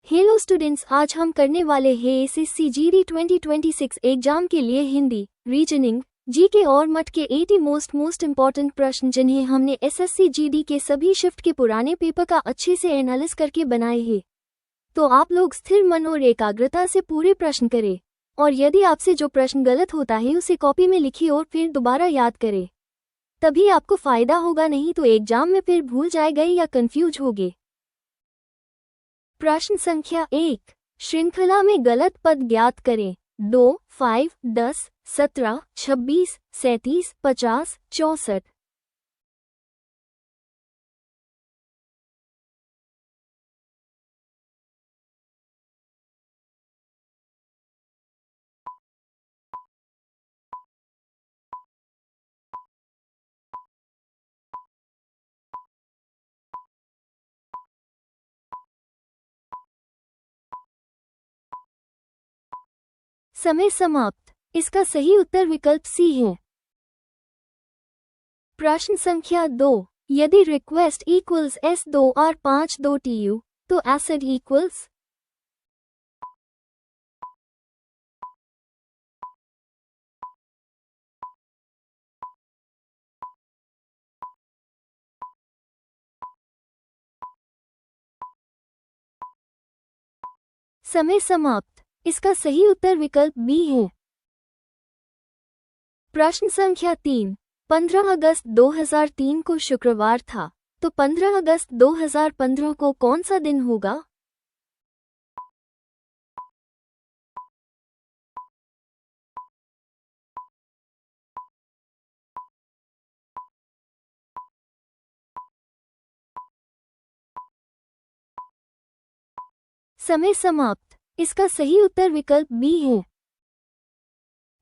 Hello students, आज हम करने वाले हैं एसएससी जीडी 2026 एग्जाम के लिए हिंदी, रीजनिंग, जीके और मट के 80 मोस्ट इम्पॉर्टेंट प्रश्न जिन्हें हमने एसएससी जीडी के सभी शिफ्ट के पुराने पेपर का अच्छे से एनालिसिस करके बनाए हैं। तो आप लोग स्थिर मन और एकाग्रता से पूरे प्रश्न करें और यदि आपसे जो प्रश्न गलत होता है उसे कॉपी में लिखिए और फिर दोबारा याद करें, तभी आपको फायदा होगा, नहीं तो एग्जाम में फिर भूल जाएंगे या कंफ्यूज होगे। प्रश्न संख्या 1, श्रृंखला में गलत पद ज्ञात करें। 2, 5, 10, 17, 26, 37, 50, 64। समय समाप्त। इसका सही उत्तर विकल्प सी है। प्रश्न संख्या 2, यदि रिक्वेस्ट इक्वल्स S2R52TU तो एसिड इक्वल्स। समय समाप्त। इसका सही उत्तर विकल्प बी है। प्रश्न संख्या 3, 15 अगस्त 2003 को शुक्रवार था, तो 15 अगस्त 2015 को कौन सा दिन होगा? समय समाप्त। इसका सही उत्तर विकल्प बी है।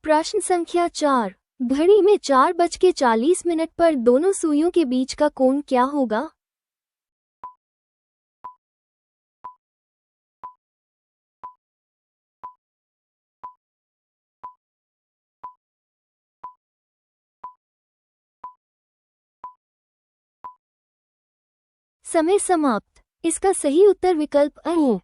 प्रश्न संख्या 4, घड़ी में 4:40 पर दोनों सुइयों के बीच का कोण क्या होगा? समय समाप्त। इसका सही उत्तर विकल्प अ है।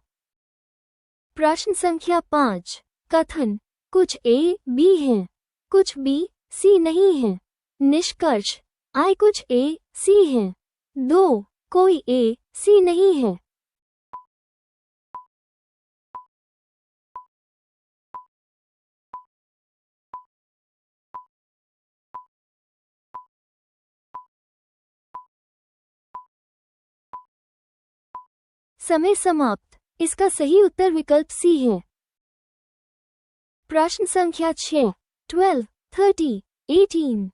प्रश्न संख्या 5, कथन, कुछ ए बी हैं, कुछ बी सी नहीं है। निष्कर्ष, आई कुछ ए सी है। 2, कोई ए सी नहीं है। समय समाप्त। इसका सही उत्तर विकल्प सी है। प्रश्न संख्या 6, 12, 30, 18।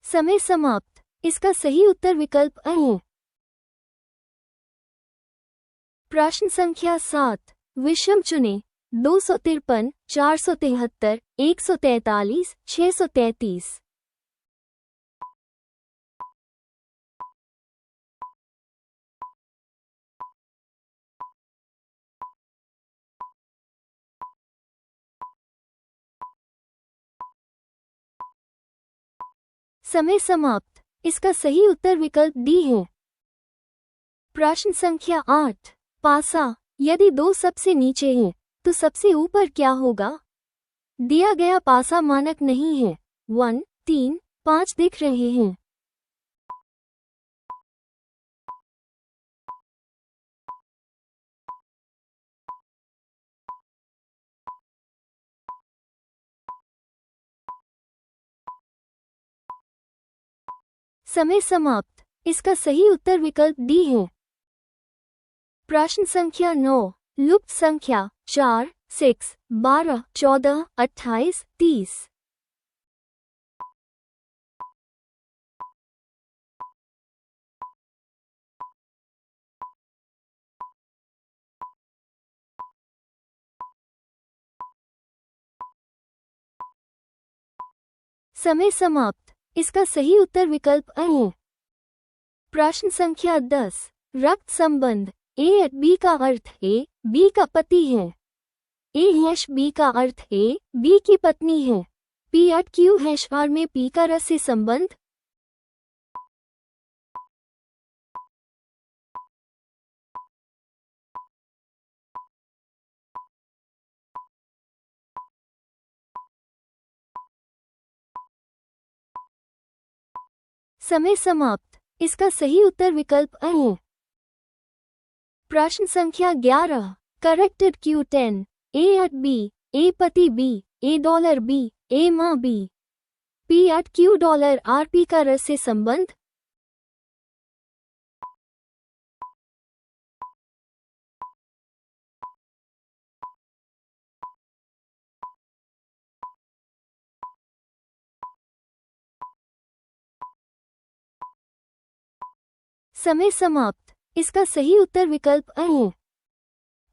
समय समाप्त। इसका सही उत्तर विकल्प अ है। प्रश्न संख्या 7, विषम चुने। 253, 473, 143, 633। समय समाप्त। इसका सही उत्तर विकल्प डी है। प्रश्न संख्या 8, पासा, यदि दो सबसे नीचे हैं तो सबसे ऊपर क्या होगा? दिया गया पासा मानक नहीं है। 1, 3, 5 दिख रहे हैं। समय समाप्त। इसका सही उत्तर विकल्प डी है। प्रश्न संख्या 9, लुप्त संख्या 4, 6, 12, 14, 28, 30। समय समाप्त। इसका सही उत्तर विकल्प अ है। प्रश्न संख्या 10, रक्त संबंध ए बी का अर्थ ए बी का पति है। ए हैश बी का अर्थ ए बी की पत्नी है। P at Q hash R में पी का रस से संबंध। समय समाप्त। इसका सही उत्तर विकल्प अ है। प्रश्न संख्या 11। Corrected Q10। A at B, A पति B, A dollar B, A माँ B. P at Q dollar R P का रस से संबंध। समय समाप्त। इसका सही उत्तर विकल्प अ है।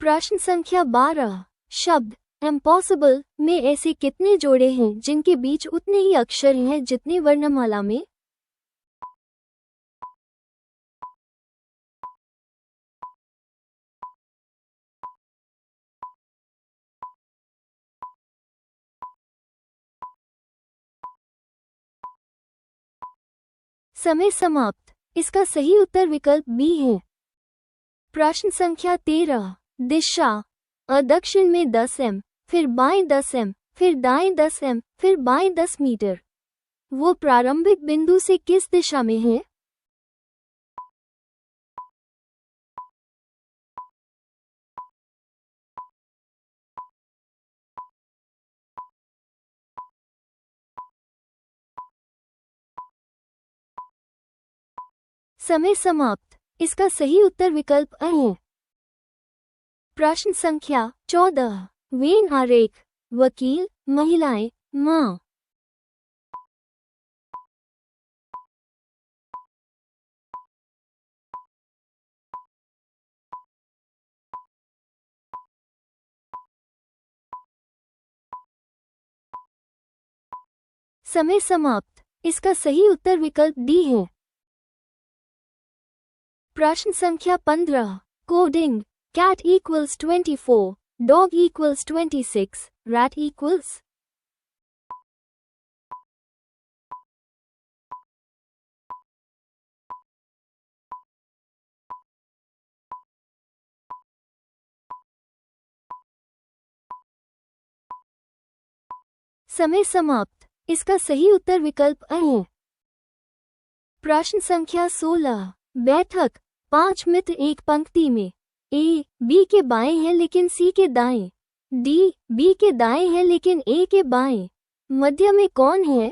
प्रश्न संख्या 12। शब्द इम्पॉसिबल में ऐसे कितने जोड़े हैं जिनके बीच उतने ही अक्षर हैं जितने वर्णमाला में। समय समाप्त। इसका सही उत्तर विकल्प बी है। प्रश्न संख्या 13। दिशा अ दक्षिण में 10 एम, फिर बाएं 10 एम, फिर दाएं 10 एम, फिर बाएं 10 मीटर। वो प्रारंभिक बिंदु से किस दिशा में है। समय समाप्त। इसका सही उत्तर विकल्प अ है। प्रश्न संख्या 14। वेन आरेख वकील महिलाएं मां। समय समाप्त। इसका सही उत्तर विकल्प डी है। प्रश्न संख्या 15। Coding cat equals 24, dog equals 26, rat equals. समय समाप्त। इसका सही उत्तर विकल्प अ है। प्रश्न संख्या 16। बैठक 5 मित्र एक पंक्ति में। ए बी के बाएं है लेकिन सी के दाएं। डी बी के दाएं है लेकिन ए के बाएं। मध्य में कौन है।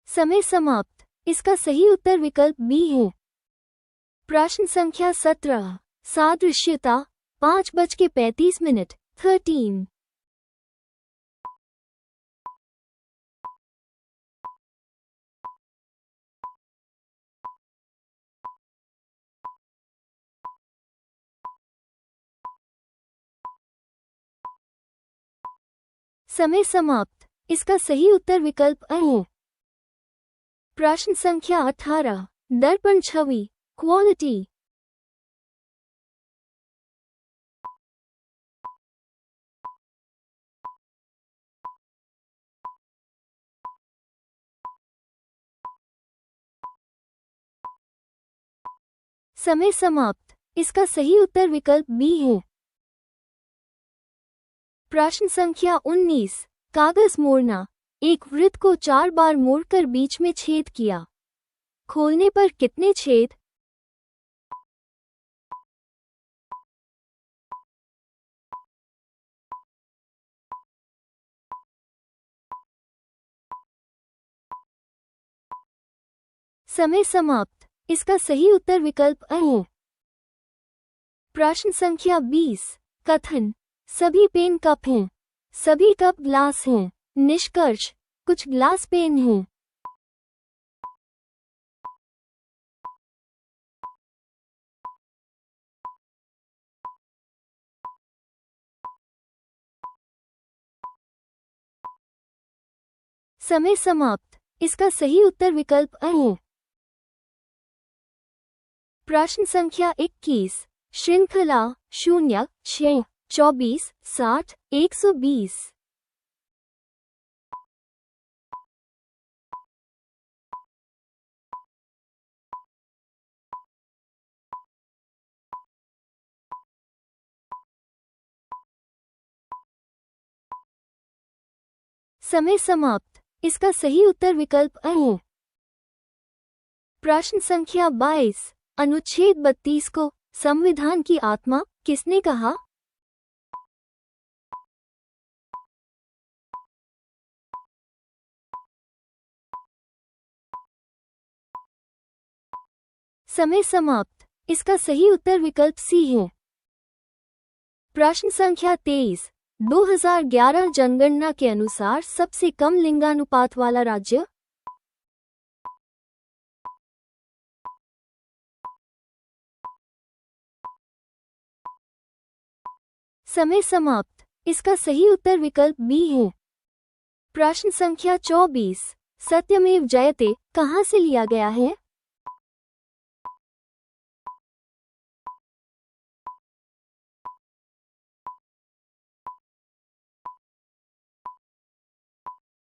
समय समाप्त। इसका सही उत्तर विकल्प बी है। प्रश्न संख्या 17। सादृश्यता 5:35 13। समय समाप्त। इसका सही उत्तर विकल्प अ है। प्रश्न संख्या 18। दर्पण छवि क्वालिटी। समय समाप्त। इसका सही उत्तर विकल्प बी है। प्रश्न संख्या 19। कागज मोड़ना एक वृत्त को 4 बार मोड़कर बीच में छेद किया। खोलने पर कितने छेद। समय समाप्त। इसका सही उत्तर विकल्प अ है। प्रश्न संख्या 20। कथन सभी पेन कप हैं, सभी कप ग्लास हैं। निष्कर्ष कुछ ग्लास पेन हैं। समय समाप्त। इसका सही उत्तर विकल्प अ है। प्रश्न संख्या 21। श्रृंखला 0, 6, 24, 60, 120। समय समाप्त। इसका सही उत्तर विकल्प अ है। प्रश्न संख्या 22। अनुच्छेद 32 को संविधान की आत्मा किसने कहा? समय समाप्त। इसका सही उत्तर विकल्प सी है। प्रश्न संख्या 23। 2011 जनगणना के अनुसार सबसे कम लिंगानुपात वाला राज्य? समय समाप्त। इसका सही उत्तर विकल्प बी है। प्रश्न संख्या 24। सत्यमेव जयते कहाँ से लिया गया है?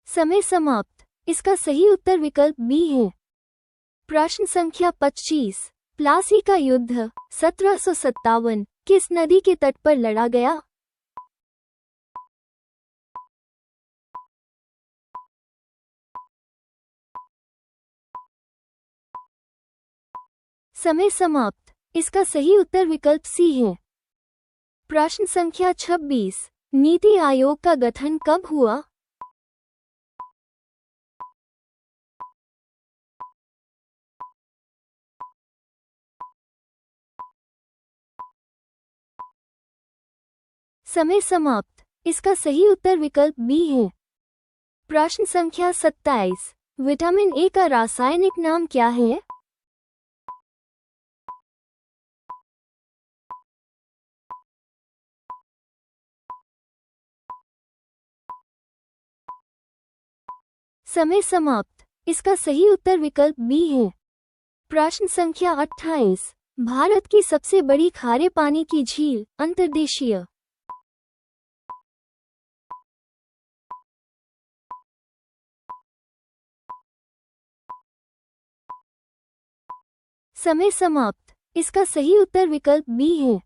समय समाप्त। इसका सही उत्तर विकल्प बी है। प्रश्न संख्या 25। प्लासी का युद्ध 1757 किस नदी के तट पर लड़ा गया? समय समाप्त। इसका सही उत्तर विकल्प सी है। प्रश्न संख्या 26। नीति आयोग का गठन कब हुआ? समय समाप्त। इसका सही उत्तर विकल्प बी है। प्रश्न संख्या 27। विटामिन ए का रासायनिक नाम क्या है? समय समाप्त। इसका सही उत्तर विकल्प बी है। प्रश्न संख्या 28। भारत की सबसे बड़ी खारे पानी की झील अंतर्देशीय? समय समाप्त। इसका सही उत्तर विकल्प बी है।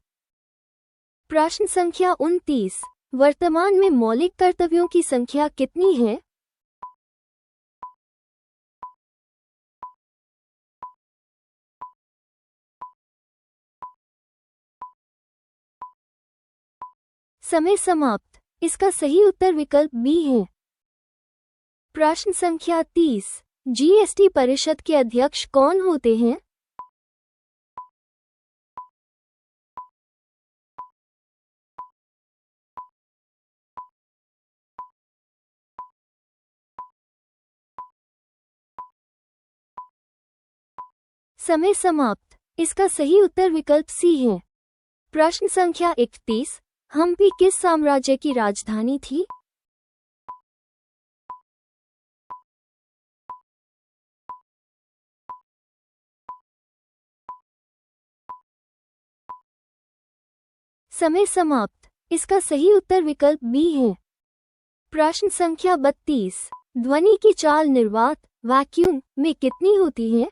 प्रश्न संख्या 29। वर्तमान में मौलिक कर्तव्यों की संख्या कितनी है? समय समाप्त। इसका सही उत्तर विकल्प बी है। प्रश्न संख्या 30। जीएसटी परिषद के अध्यक्ष कौन होते हैं? समय समाप्त। इसका सही उत्तर विकल्प सी है। प्रश्न संख्या 31। हम्पी किस साम्राज्य की राजधानी थी? समय समाप्त। इसका सही उत्तर विकल्प बी है। प्रश्न संख्या 32। ध्वनि की चाल निर्वात वैक्यूम में कितनी होती है?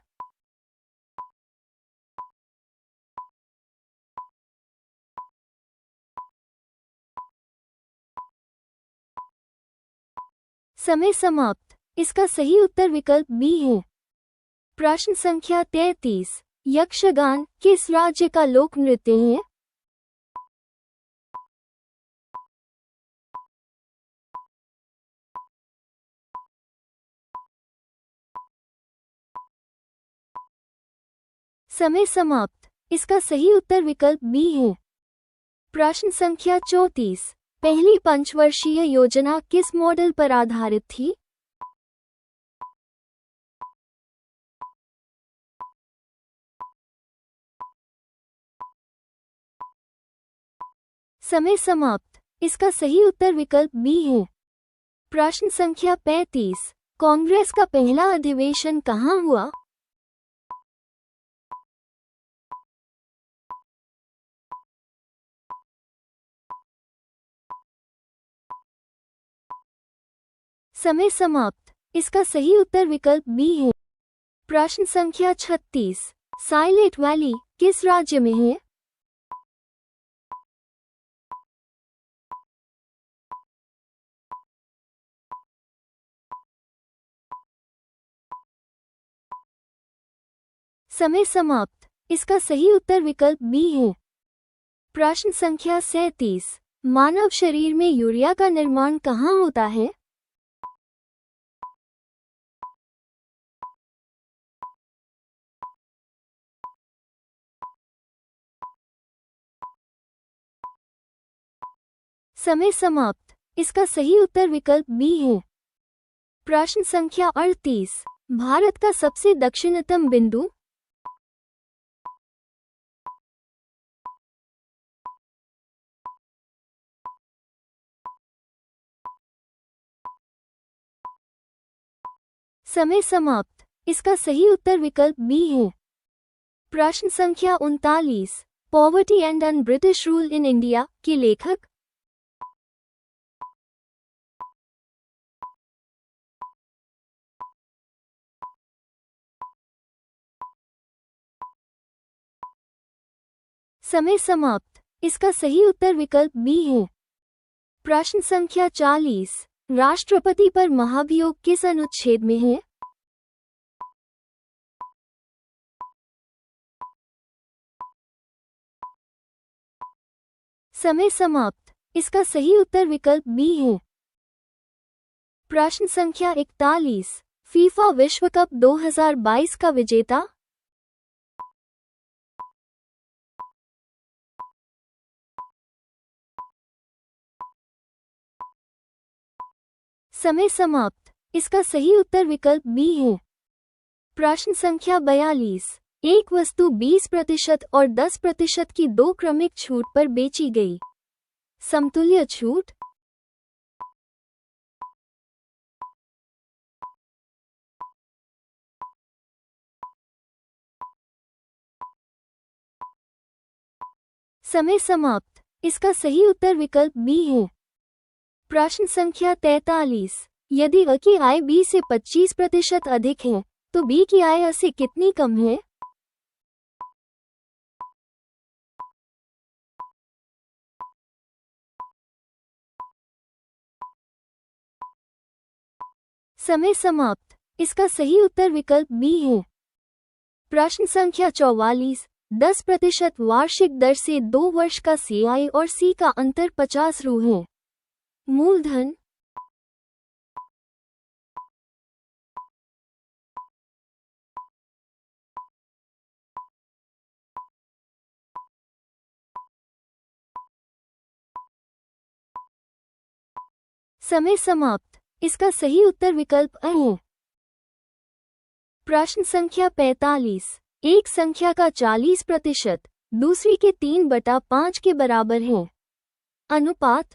समय समाप्त। इसका सही उत्तर विकल्प बी है। प्रश्न संख्या 33। यक्षगान किस राज्य का लोक नृत्य है? समय समाप्त। इसका सही उत्तर विकल्प बी है। प्रश्न संख्या 34। पहली पंचवर्षीय योजना किस मॉडल पर आधारित थी? समय समाप्त। इसका सही उत्तर विकल्प बी है। प्रश्न संख्या 35। कांग्रेस का पहला अधिवेशन कहाँ हुआ? समय समाप्त। इसका सही उत्तर विकल्प बी है। प्रश्न संख्या 36। साइलेंट वैली किस राज्य में है? समय समाप्त। इसका सही उत्तर विकल्प बी है। प्रश्न संख्या 37। मानव शरीर में यूरिया का निर्माण कहाँ होता है? समय समाप्त। इसका सही उत्तर विकल्प बी है। प्रश्न संख्या 38। भारत का सबसे दक्षिणतम बिंदु? समय समाप्त। इसका सही उत्तर विकल्प बी है। प्रश्न संख्या 39। Poverty and un British rule in India के लेखक? समय समाप्त। इसका सही उत्तर विकल्प बी है। प्रश्न संख्या 40। राष्ट्रपति पर महाभियोग किस अनुच्छेद में है? समय समाप्त। इसका सही उत्तर विकल्प बी है। प्रश्न संख्या 41। फीफा विश्व कप 2022 का विजेता? समय समाप्त। इसका सही उत्तर विकल्प बी है। प्रश्न संख्या 42। एक वस्तु 20% और 10% की दो क्रमिक छूट पर बेची गई। समतुल्य छूट? समय समाप्त। इसका सही उत्तर विकल्प बी है। प्रश्न संख्या 43। यदि अ की आय बी से 25% अधिक है तो बी की आय अ से कितनी कम है? समय समाप्त। इसका सही उत्तर विकल्प बी है। प्रश्न संख्या 44। 10% वार्षिक दर से 2 वर्ष का सीआई और सी का अंतर 50 रु है। मूलधन? समय समाप्त। इसका सही उत्तर विकल्प अ है। प्रश्न संख्या 45। एक संख्या का 40% दूसरी के 3/5 के बराबर है। अनुपात?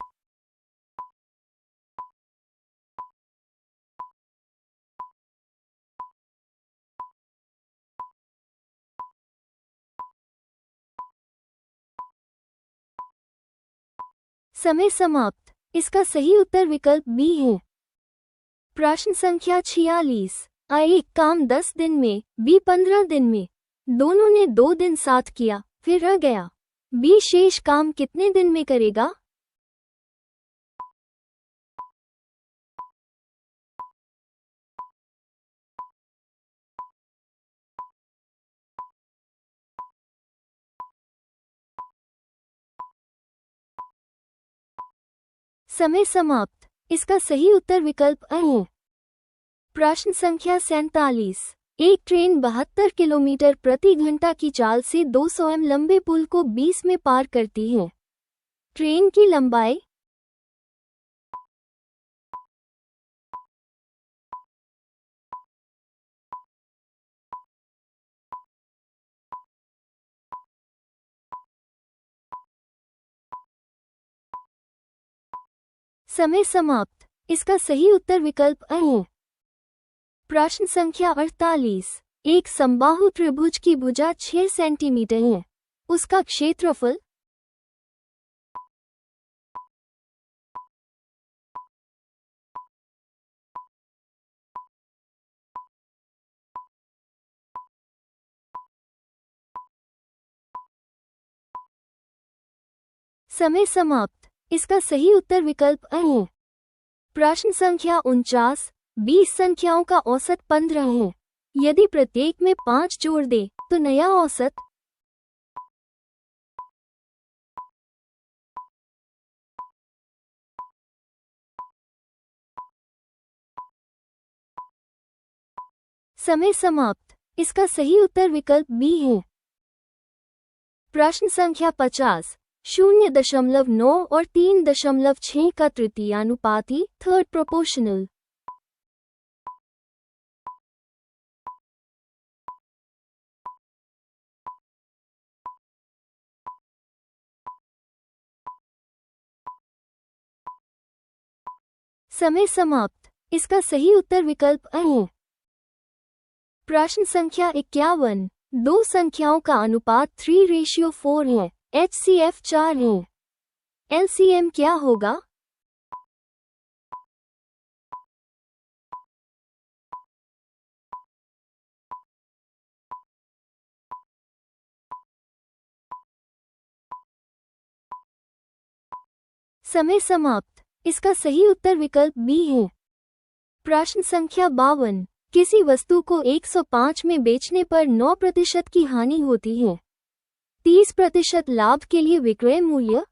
समय समाप्त। इसका सही उत्तर विकल्प बी है। प्रश्न संख्या 46। अ एक काम 10 दिन में, बी 15 दिन में, दोनों ने 2 दिन साथ किया, फिर रह गया। बी शेष काम कितने दिन में करेगा? समय समाप्त। इसका सही उत्तर विकल्प अ है। प्रश्न संख्या 47। एक ट्रेन 72 किलोमीटर प्रति घंटा की चाल से 200 एम लंबे पुल को 20 में पार करती है। ट्रेन की लंबाई? समय समाप्त। इसका सही उत्तर विकल्प अ है। प्रश्न संख्या 48। एक समबाहु त्रिभुज की भुजा 6 सेंटीमीटर है। उसका क्षेत्रफल। समय समाप्त। इसका सही उत्तर विकल्प अ है। प्रश्न संख्या 49। 20 संख्याओं का औसत 15 है। यदि प्रत्येक में 5 जोड़ दे तो नया औसत। समय समाप्त। इसका सही उत्तर विकल्प बी है। प्रश्न संख्या 50। 0.9 और 3.6 का तृतीयानुपाती थर्ड प्रोपोर्शनल। समय समाप्त। इसका सही उत्तर विकल्प अ है। प्रश्न संख्या 51। दो संख्याओं का अनुपात 3:4 है। HCF 4 है। LCM क्या होगा? समय समाप्त। इसका सही उत्तर विकल्प बी है। प्रश्न संख्या 52। किसी वस्तु को 105 में बेचने पर 9% की हानि होती है। 30% लाभ के लिए विक्रय मूल्य।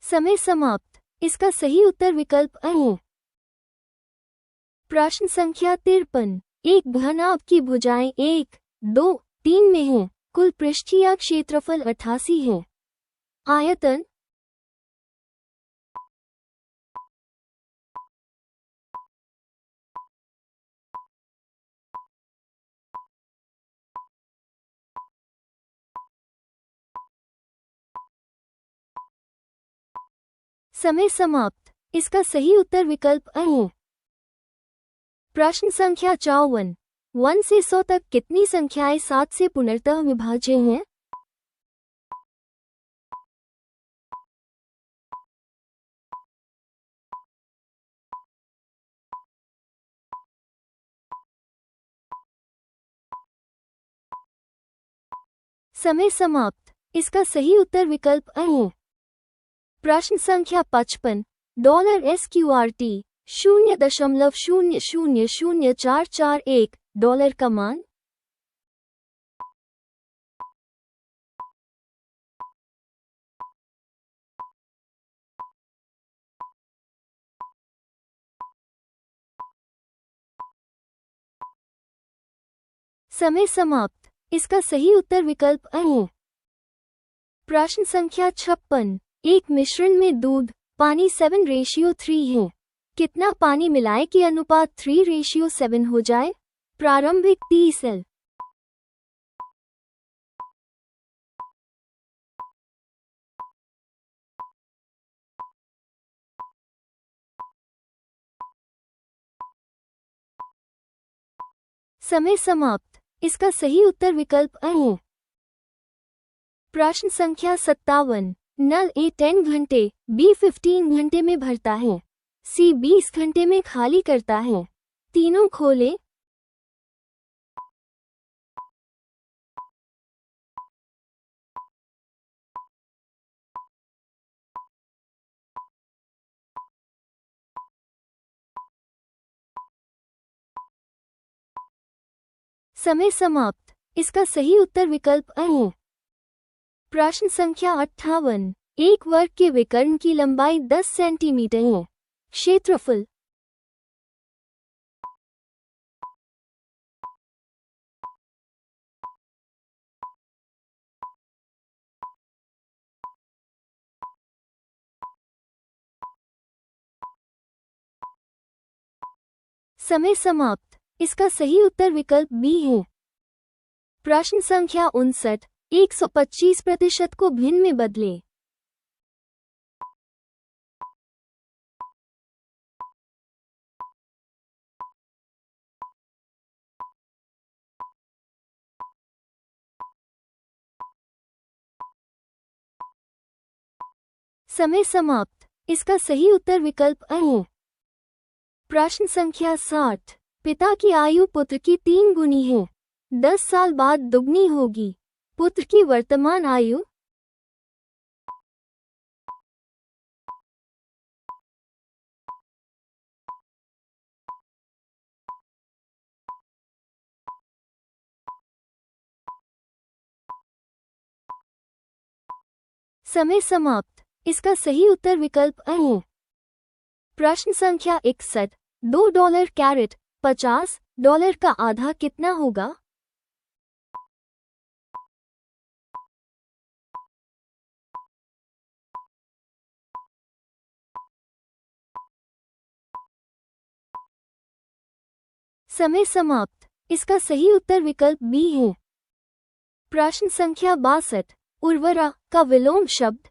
समय समाप्त। इसका सही उत्तर विकल्प अ है। प्रश्न संख्या 53। एक घनाभ की भुजाएं 1, 2, 3 में हैं। कुल पृष्ठीय क्षेत्रफल 88 है। आयतन। समय समाप्त। इसका सही उत्तर विकल्प अ है। प्रश्न संख्या 54। 1 से 100 तक कितनी संख्याएं 7 से पूर्णतः विभाज्य हैं? समय समाप्त। इसका सही उत्तर विकल्प अ है। प्रश्न संख्या 55। $SQRT 0.0000441 डॉलर का मान। समय समाप्त। इसका सही उत्तर विकल्प अ है। प्रश्न संख्या 56। एक मिश्रण में दूध, पानी 7:3 है। कितना पानी मिलाए कि अनुपात 3:7 हो जाए? प्रारंभिक 30 एल। समय समाप्त। इसका सही उत्तर विकल्प अ है। प्रश्न संख्या 57। नल ए 10 घंटे, बी 15 घंटे में भरता है, सी 20 घंटे में खाली करता है। तीनों खोले। समय समाप्त। इसका सही उत्तर विकल्प अ है। प्रश्न संख्या 58। एक वर्ग के विकर्ण की लंबाई 10 सेंटीमीटर है। क्षेत्रफल। समय समाप्त। इसका सही उत्तर विकल्प बी है। प्रश्न संख्या 59, 125% को भिन्न में बदले। समय समाप्त। इसका सही उत्तर विकल्प अ है। प्रश्न संख्या 60, पिता की आयु पुत्र की 3 गुनी है, 10 साल बाद दुगनी होगी। पुत्र की वर्तमान आयु। समय समाप्त। इसका सही उत्तर विकल्प अ है। प्रश्न संख्या 61, $2 कैरेट $50 का आधा कितना होगा? समय समाप्त। इसका सही उत्तर विकल्प बी है। प्रश्न संख्या 62, उर्वरा का विलोम शब्द।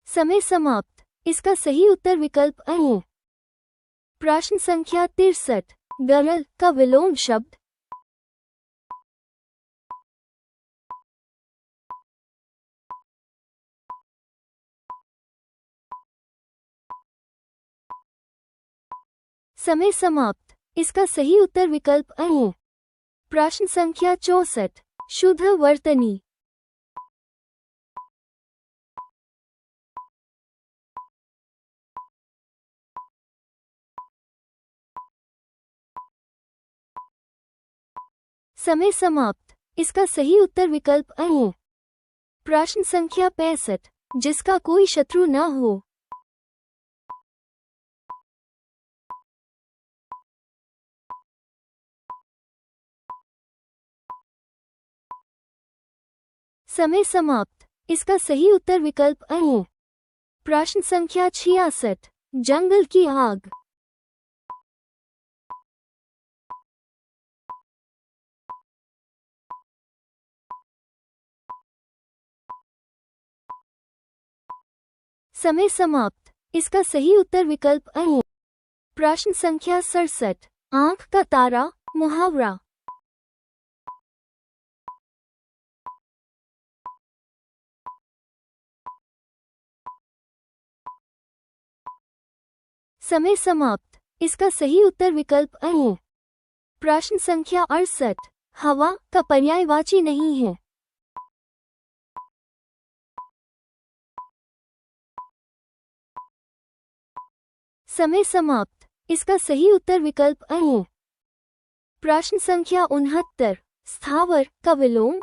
समय समाप्त। इसका सही उत्तर विकल्प अ है। प्रश्न संख्या 63, गरल का विलोम शब्द। समय समाप्त। इसका सही उत्तर विकल्प अ है। प्रश्न संख्या 64, शुद्ध वर्तनी। समय समाप्त। इसका सही उत्तर विकल्प अ है। प्रश्न संख्या 65, जिसका कोई शत्रु न हो। समय समाप्त। इसका सही उत्तर विकल्प अ है। प्रश्न संख्या 66, जंगल की आग। समय समाप्त। इसका सही उत्तर विकल्प अ है। प्रश्न संख्या 67, आंख का तारा मुहावरा। समय समाप्त। इसका सही उत्तर विकल्प अ है। प्रश्न संख्या 68, हवा का पर्यायवाची नहीं है। समय समाप्त। इसका सही उत्तर विकल्प अ है। प्रश्न संख्या 69, स्थावर का विलोम।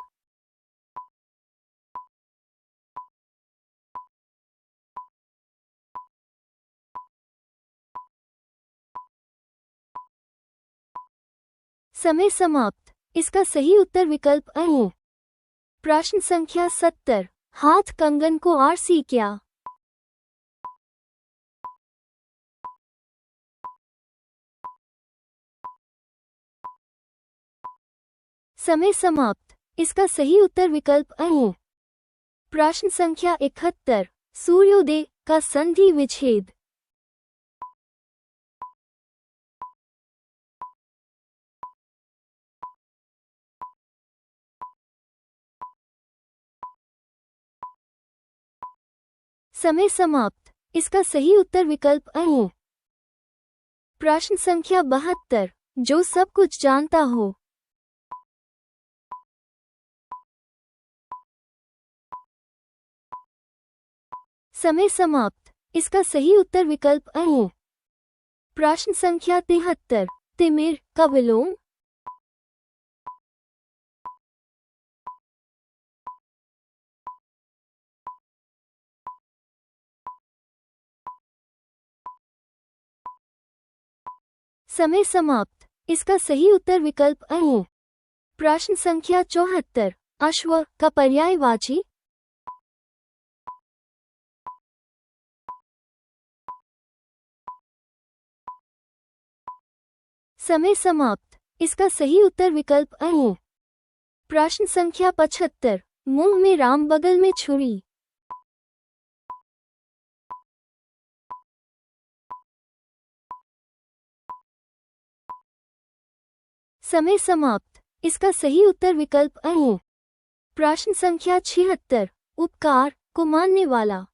समय समाप्त। इसका सही उत्तर विकल्प अ है। प्रश्न संख्या 70, हाथ कंगन को आरसी क्या। समय समाप्त। इसका सही उत्तर विकल्प अ है। प्रश्न संख्या 71, सूर्योदय का संधि विच्छेद। समय समाप्त। इसका सही उत्तर विकल्प अ है। प्रश्न संख्या 72, जो सब कुछ जानता हो। समय समाप्त। इसका सही उत्तर विकल्प अ है। प्रश्न संख्या 73, तिमिर का विलोम। समय समाप्त। इसका सही उत्तर विकल्प अ है। प्रश्न संख्या 74, अश्व का पर्यायवाची। समय समाप्त। इसका सही उत्तर विकल्प अ है। प्रश्न संख्या 75। मुंह में राम बगल में छुरी। समय समाप्त। इसका सही उत्तर विकल्प अ है। प्रश्न संख्या 76। उपकार को मानने वाला।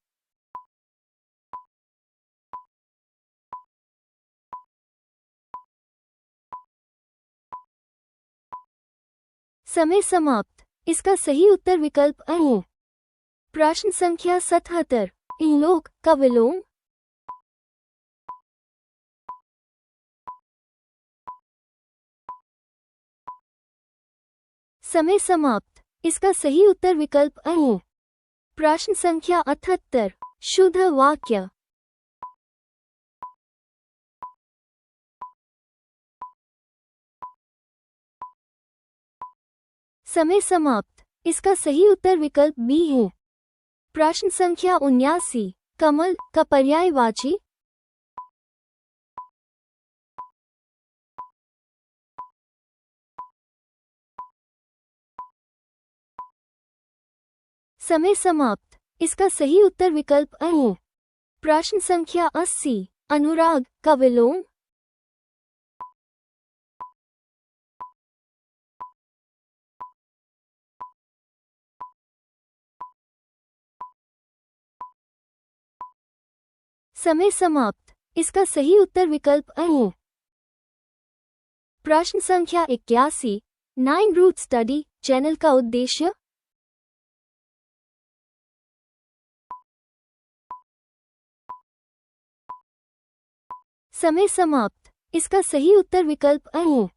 समय समाप्त। इसका सही उत्तर विकल्प अ है। प्रश्न संख्या 77। इन लोक का विलोम। समय समाप्त। इसका सही उत्तर विकल्प अ है। प्रश्न संख्या 78। शुद्ध वाक्य। समय समाप्त। इसका सही उत्तर विकल्प बी है। प्रश्न संख्या 79। कमल का पर्यायवाची। समय समाप्त। इसका सही उत्तर विकल्प अ है। प्रश्न संख्या 80। अनुराग का विलोम। समय समाप्त। इसका सही उत्तर विकल्प अ है। प्रश्न संख्या 81। 9 रूट स्टडी चैनल का उद्देश्य। समय समाप्त। इसका सही उत्तर विकल्प अ है।